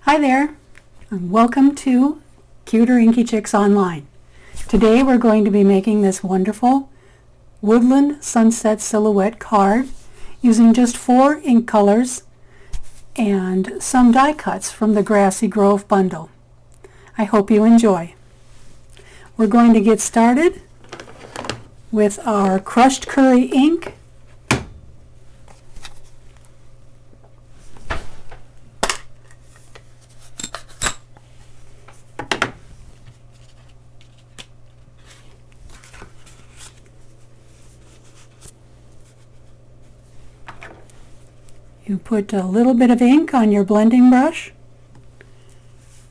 Hi there, and welcome to Kuter Inky Chicks Online. Today we're going to be making this wonderful Woodland Sunset Silhouette card using just 4 ink colors and some die cuts from the Grassy Grove bundle. I hope you enjoy. We're going to get started with our crushed curry ink. You put a little bit of ink on your blending brush.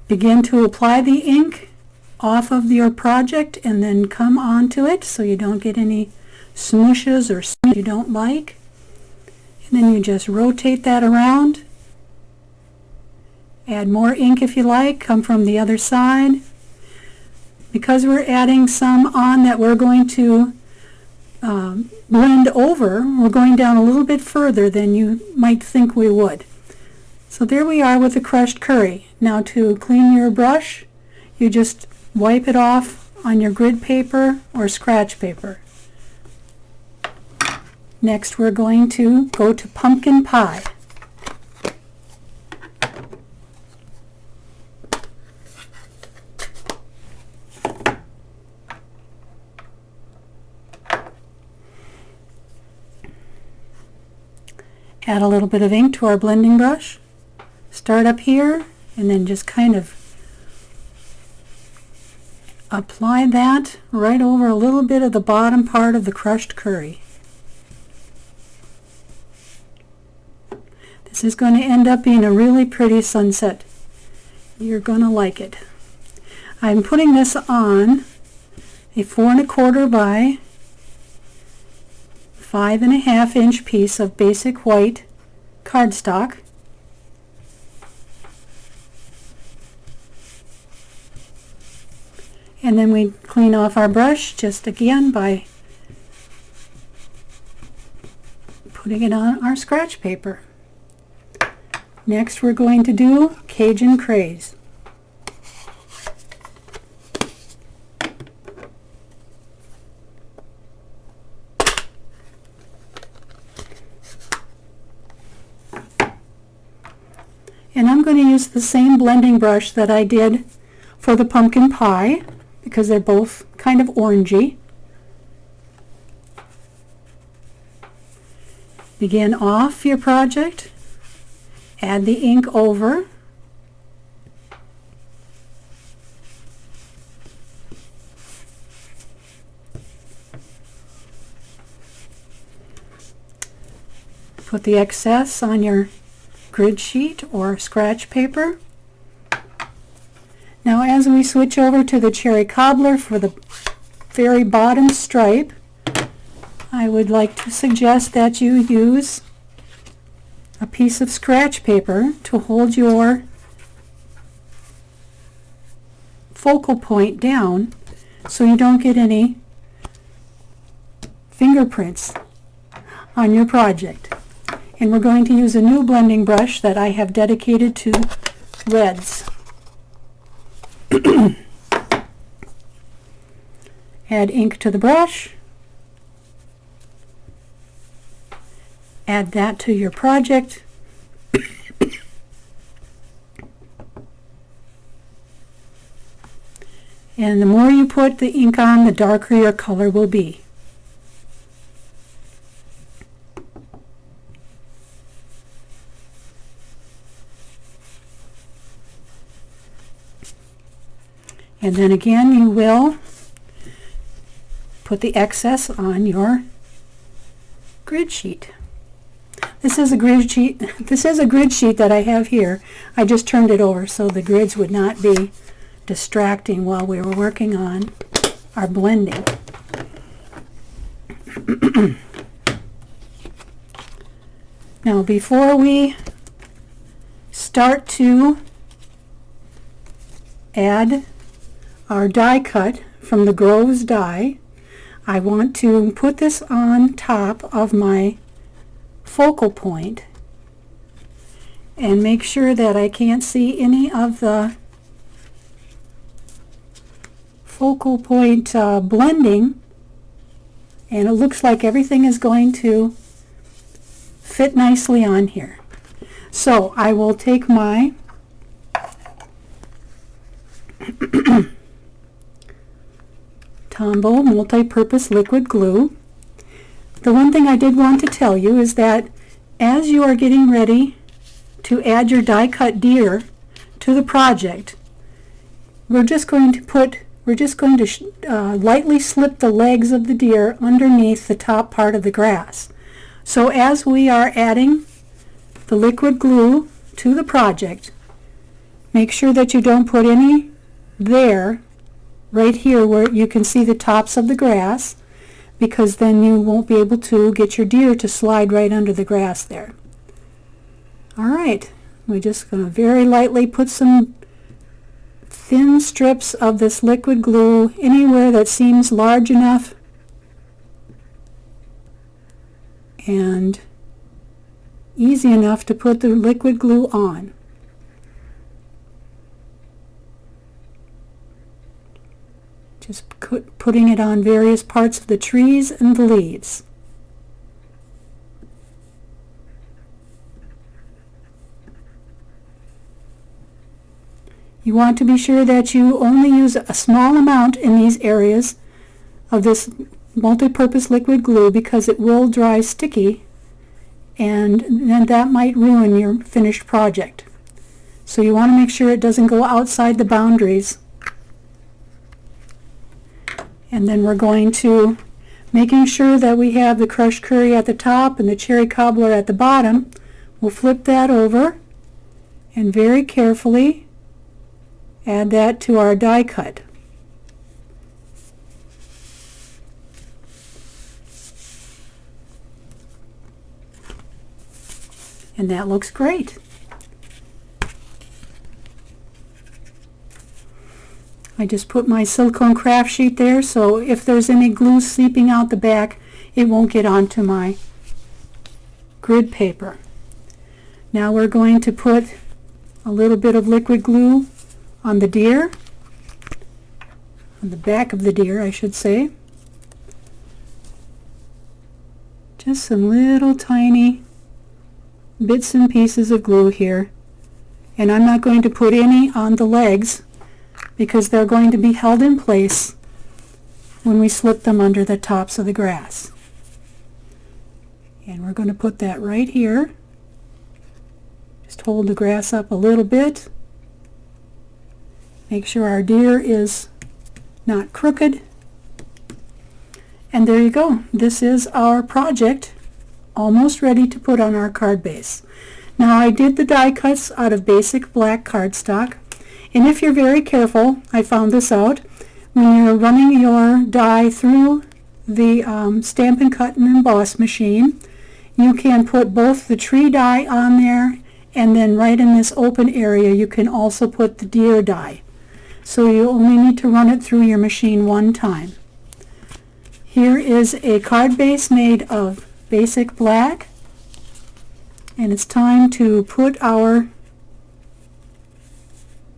Begin to apply the ink off of your project and then come onto it so you don't get any smooshes or smears you don't like. And then you just rotate that around. Add more ink if you like. Come from the other side. Because we're adding some on that we're going to blend over, we're going down a little bit further than you might think we would. So there we are with the crushed curry. Now to clean your brush, you just wipe it off on your grid paper or scratch paper. Next we're going to go to pumpkin pie. Add a little bit of ink to our blending brush. Start up here and then just kind of apply that right over a little bit of the bottom part of the crushed curry. This is going to end up being a really pretty sunset. You're going to like it. I'm putting this on a 4 1/4 by 5 1/2 inch piece of basic white cardstock. And then we clean off our brush just again by putting it on our scratch paper. Next we're going to do Cajun Craze. And I'm going to use the same blending brush that I did for the pumpkin pie because they're both kind of orangey. Begin off your project, add the ink over, put the excess on your grid sheet or scratch paper. Now as we switch over to the cherry cobbler for the very bottom stripe, I would like to suggest that you use a piece of scratch paper to hold your focal point down so you don't get any fingerprints on your project. And we're going to use a new blending brush that I have dedicated to reds. Add ink to the brush. Add that to your project. And the more you put the ink on, the darker your color will be. And then again you will put the excess on your grid sheet. This is a grid sheet that I have here. I just turned it over so the grids would not be distracting while we were working on our blending. Now before we start to add our die cut from the Grove's die, I want to put this on top of my focal point and make sure that I can't see any of the focal point blending, and it looks like everything is going to fit nicely on here. So I will take my Tombow multi-purpose liquid glue. The one thing I did want to tell you is that as you are getting ready to add your die cut deer to the project, we're just going to lightly slip the legs of the deer underneath the top part of the grass. So as we are adding the liquid glue to the project, make sure that you don't put any there, right here where you can see the tops of the grass, because then you won't be able to get your deer to slide right under the grass there. Alright, we're just going to very lightly put some thin strips of this liquid glue anywhere that seems large enough and easy enough to put the liquid glue on. Just putting it on various parts of the trees and the leaves. You want to be sure that you only use a small amount in these areas of this multi-purpose liquid glue, because it will dry sticky and then that might ruin your finished project. So you want to make sure it doesn't go outside the boundaries. And then we're going to, making sure that we have the crushed curry at the top and the cherry cobbler at the bottom, we'll flip that over and very carefully add that to our die cut. And that looks great. I just put my silicone craft sheet there, so if there's any glue seeping out the back, it won't get onto my grid paper. Now we're going to put a little bit of liquid glue on the deer, on the back of the deer, I should say. Just some little tiny bits and pieces of glue here. And I'm not going to put any on the legs because they're going to be held in place when we slip them under the tops of the grass. And we're going to put that right here. Just hold the grass up a little bit. Make sure our deer is not crooked. And there you go. This is our project almost ready to put on our card base. Now I did the die cuts out of basic black cardstock, and if you're very careful, I found this out, when you're running your die through the Stampin' Cut and Emboss machine, you can put both the tree die on there, and then right in this open area you can also put the deer die. So you only need to run it through your machine one time. Here is a card base made of basic black, and it's time to put our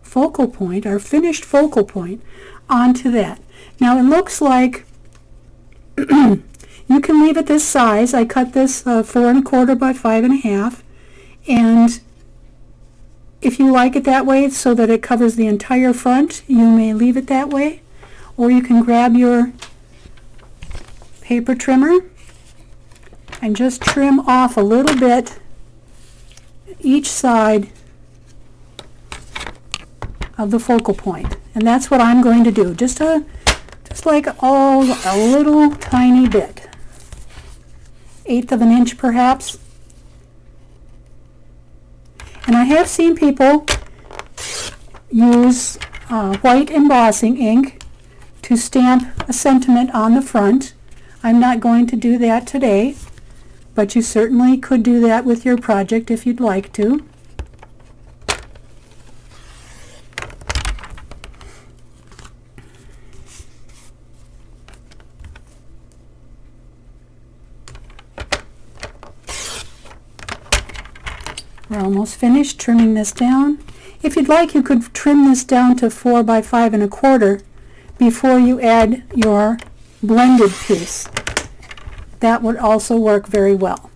focal point, our finished focal point, onto that. Now it looks like you can leave it this size. I cut this 4 1/4 by 5 1/2, and if you like it that way so that it covers the entire front, you may leave it that way, or you can grab your paper trimmer and just trim off a little bit each side of the focal point. And that's what I'm going to do. Just like a little tiny bit. 1/8 of an inch perhaps. And I have seen people use white embossing ink to stamp a sentiment on the front. I'm not going to do that today, but you certainly could do that with your project if you'd like to. We're almost finished trimming this down. If you'd like, you could trim this down to 4 by 5 1/4 before you add your blended piece. That would also work very well.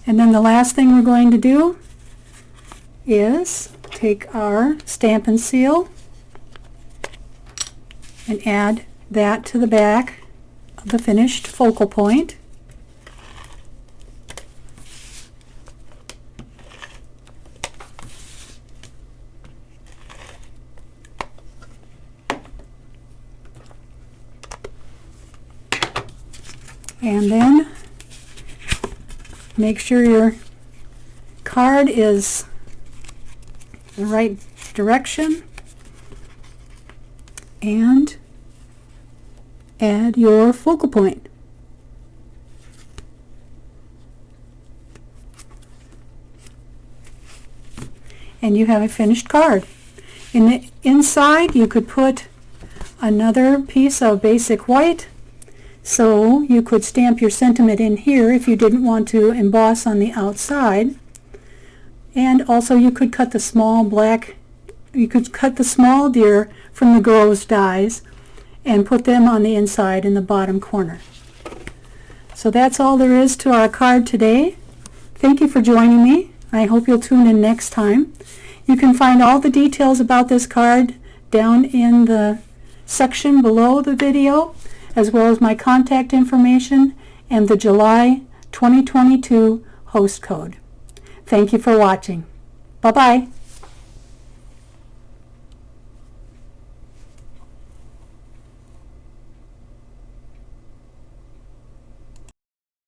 And then the last thing we're going to do is take our Stampin' Seal and add that to the back of the finished focal point. And then make sure your card is the right direction and add your focal point. And you have a finished card. In the inside you could put another piece of basic white, so you could stamp your sentiment in here if you didn't want to emboss on the outside. And also you could cut the small deer from the Grove's dies and put them on the inside in the bottom corner. So that's all there is to our card today. Thank you for joining me. I hope you'll tune in next time. You can find all the details about this card down in the section below the video, as well as my contact information and the July 2022 host code. Thank you for watching. Bye-bye.